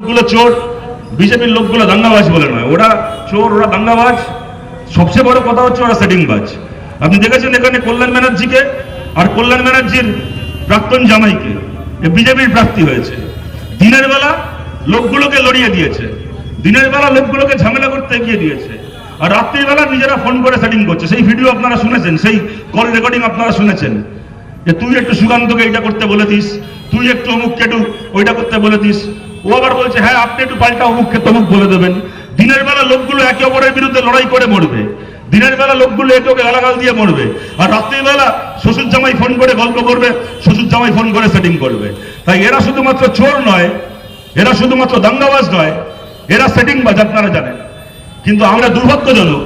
গুলো চোর, বিজেপির লোকগুলো দাঙ্গাবাজ বলে নয়, ওরা চোর, ওরা দাঙ্গাবাজ। সবচেয়ে বড় কথা হচ্ছে ওরা সেটিংবাজ। আপনি দেখেছেন এখানে কল্যাণ ব্যানার্জিকে আর কল্যাণ ব্যানার্জির প্রাক্তন জামাইকে বিজেপির প্রার্থী হয়েছে। দিনের বেলা লোকগুলোকে লড়িয়ে দিয়েছে, দিনের বেলা লোকগুলোকে ঝামেলা করতে এগিয়ে দিয়েছে, আর রাত্রিবেলা নিজেরা ফোন করে সেটিং করছে। সেই ভিডিও আপনারা শুনেছেন, সেই কল রেকর্ডিং আপনারা শুনেছেন যে তুই একটু সুকান্তকে এইটা করতে বলে দিস, তুই একটু অমুককে একটু ওইটা করতে বলে দিস। ও আবার বলছে হ্যাঁ আপনি একটু পাল্টা অমুককে তমুক বলে দেবেন। দিনের বেলা লোকগুলো একে অপরের বিরুদ্ধে লড়াই করে মরবে, দিনের বেলা লোকগুলো একে ওকে গালাগাল দিয়ে মরবে, আর রাত্রিবেলা শ্বশুর জামাই ফোন করে গল্প করবে, শ্বশুর জামাই ফোন করে সেটিং করবে। তাই এরা শুধুমাত্র চোর নয়, এরা শুধুমাত্র দাঙ্গাবাজ নয়, এরা সেটিংবাজ, আপনারা জানেন। কিন্তু আমরা দুর্ভাগ্যজনক,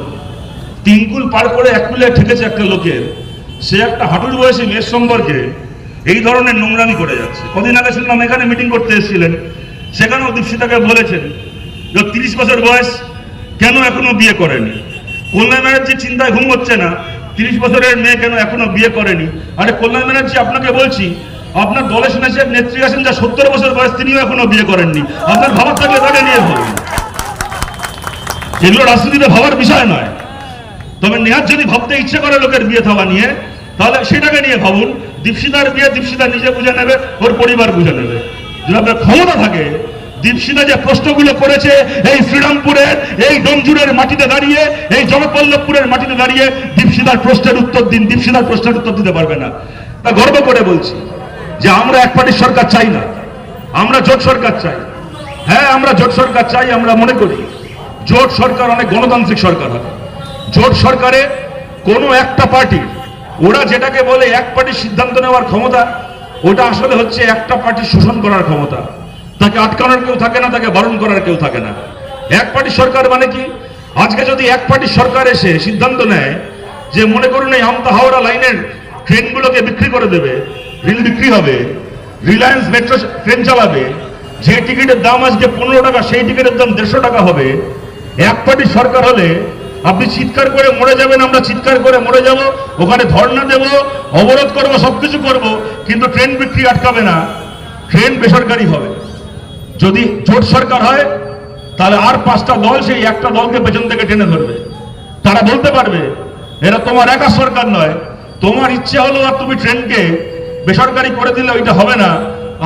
3 কুল পার করে 1 কুলে ঠেকেছে একটা লোকের, সে একটা হাঁটুর বয়সী মেয়ের সম্পর্কে এই ধরনের নোংরামি করে যাচ্ছে। কদিন আগে শুনলাম এখানে মিটিং করতে এসেছিলেন, সেখানেও দীপশিতাকে বলেছেন যে 30 বছর বয়স কেন এখনো বিয়ে করেনি। কল্যাণ ব্যানার্জির চিন্তায় ঘুম হচ্ছে না, 30 বছরের মেয়ে কেন এখনো বিয়ে করেনি। আরে কল্যাণ ব্যানার্জি, আপনাকে বলছি, আপনার দলে শুনেছেন নেত্রী আছেন যা 70 বছর বয়স, তিনিও এখনো বিয়ে করেননি। আপনার ভাবার থাকলে তাকে নিয়ে ভাবুন, এগুলো রাজনীতিতে ভাবার বিষয় নয়। তবে নেহাত যদি ভাবতে ইচ্ছে করে লোকের বিয়ে থাওয়া নিয়ে, তাহলে সেটাকে নিয়ে ভাবুন। দীপশিতার বিয়ে দীপশিতা নিজে বুঝে নেবে, ওর পরিবার বুঝে নেবে। যদি আপনার ক্ষমতা থাকে, দীপশিতা যে প্রশ্নগুলো করেছে এই শ্রীরামপুরের, এই ডোমজুরের মাটিতে দাঁড়িয়ে, এই জগৎবল্লভপুরের মাটিতে দাঁড়িয়ে দীপশিতার প্রশ্নের উত্তর দিন। দীপশিতার প্রশ্নের উত্তর দিতে পারবে না। তা গর্ব করে বলছি যে আমরা এক পার্টির সরকার চাই না, আমরা জোট সরকার চাই। হ্যাঁ, আমরা জোট সরকার চাই। আমরা মনে করি জোট সরকার অনেক গণতান্ত্রিক সরকার হবে। জোট সরকারে কোনো একটা পার্টি, ওরা যেটাকে বলে এক পার্টির সিদ্ধান্ত নেওয়ার ক্ষমতা, ওটা আসলে হচ্ছে একটা পার্টির শোষণ করার ক্ষমতা। তাকে আটকানোর কেউ থাকে না, তাকে বারণ করার কেউ থাকে না। এক পার্টির সরকার মানে কি? আজকে যদি এক পার্টির সরকার এসে সিদ্ধান্ত নেয় যে মনে করুন এই আমতা হাওড়া লাইনের ট্রেনগুলোকে বিক্রি করে দেবে, রেল বিক্রি হবে, রিলায়েন্স মেট্রো ট্রেন চালাবে, যে টিকিটের দাম আজকে 15 টাকা সেই টিকিটের দাম 150 টাকা হবে। এক পার্টির সরকার হলে আপনি চিৎকার করে মরে যাবেন, আমরা চিৎকার করে মরে যাব, ওখানে ধর্ণা দেব, অবরোধ করবো, সবকিছু করব, কিন্তু ট্রেন বিক্রি আটকাবে না, ট্রেন বেসরকারি হবে। যদি জোট সরকার হয় তাহলে আর 5টা দল সেই একটা দলকে পেছন থেকে টেনে ধরবে। তারা বলতে পারবে এরা তোমার একা সরকার নয়, তোমার ইচ্ছে হলো আর তুমি ট্রেনকে বেসরকারি করে দিলে ওইটা হবে না,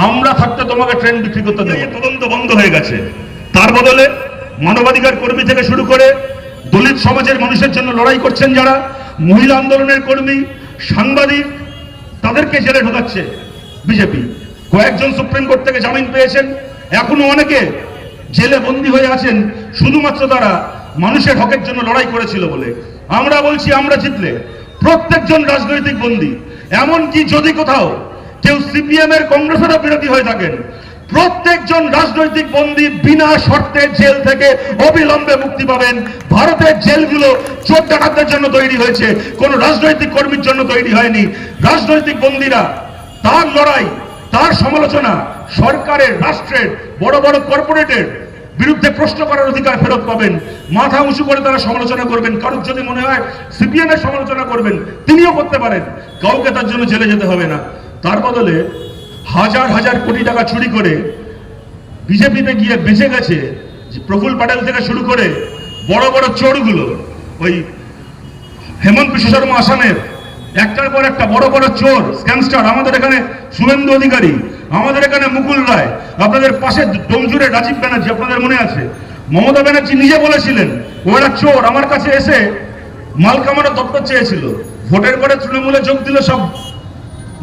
আমরা থাকতে তোমাকে ট্রেন বিক্রি করতে দেবো। তদন্ত বন্ধ হয়ে গেছে। তার বদলে মানবাধিকার কর্মী থেকে শুরু করে দলিত সমাজের মানুষের জন্য লড়াই করছেন যারা, মহিলা আন্দোলনের কর্মী, সাংবাদিক, তাদেরকে জেলে ঢোকাচ্ছে বিজেপি। কয়েকজন সুপ্রিম কোর্ট থেকে জামিন পেয়েছেন, এখনো অনেকে জেলে বন্দী হয়ে আছেন, শুধুমাত্র তারা মানুষের হকের জন্য লড়াই করেছিল বলে। আমরা বলছি আমরা জিতলে প্রত্যেকজন রাজনৈতিক বন্দী, এমনকি যদি কোথাও কেউ সিপিএম এর কংগ্রেসেরও বিরোধী হয়ে থাকেন, প্রত্যেকজন রাজনৈতিক বন্দী বিনা শর্তে জেল থেকে অবিলম্বে মুক্তি পাবেন। ভারতের জেলগুলো চোর ডাকাতদের জন্য তৈরি হয়েছে, কোন রাজনৈতিক কর্মীর জন্য তৈরি হয়নি। রাজনৈতিক বন্দীরা তার লড়াই, তার সমালোচনা সরকারের, রাষ্ট্রের, বড় বড় কর্পোরেটের বিরুদ্ধে প্রশ্ন করার অধিকার ফেরত পাবেন। মাথা উঁচু করে তারা সমালোচনা করবেন। কারোর যদি মনে হয় সিপিএম এর সমালোচনা করবেন, তিনিও করতে পারেন, কাউকে তার জন্য জেলে যেতে হবে না। তার বদলে হাজার হাজার কোটি টাকা চুরি করে বিজেপিতে গিয়ে বেঁচে গেছে প্রফুল্ল প্যাটেল থেকে শুরু করে বড় বড় চোরগুলো, ওই হেমন্ত বিশ্ব শর্মা আসামের একটার পর একটা বড় বড় চোর স্ক্যামস্টার। আমাদের এখানে শুভেন্দু অধিকারী, আমাদের এখানে মুকুল রায়, আপনাদের পাশে ডোমজুরে রাজীব ব্যানার্জি, আপনাদের মনে আছে মমতা ব্যানার্জি নিজে বলেছিলেন ওরা চোর, আমার কাছে এসে মাল কামানোর দপ্তর চেয়েছিল, ভোটের পরে তৃণমূলে যোগ দিল, সব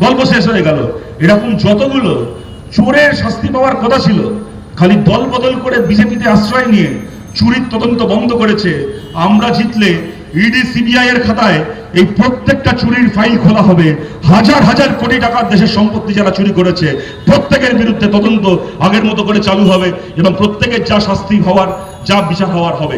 গল্প শেষ হয়ে গেল। এরকম যতগুলো চোরের শাস্তি পাওয়ার কথা ছিল, খালি দল বদল করে বিজেপিতে আশ্রয় নিয়ে চুরির তদন্ত বন্ধ করেছে। আমরা জিতলে ইডি সিবিআই এর খাতায় এই প্রত্যেকটা চুরির ফাইল খোলা হবে। হাজার হাজার কোটি টাকার দেশের সম্পত্তি যারা চুরি করেছে প্রত্যেকের বিরুদ্ধে তদন্ত আগের মতো করে চালু হবে এবং প্রত্যেকের যা শাস্তি হওয়ার, যা বিচার হওয়ার হবে।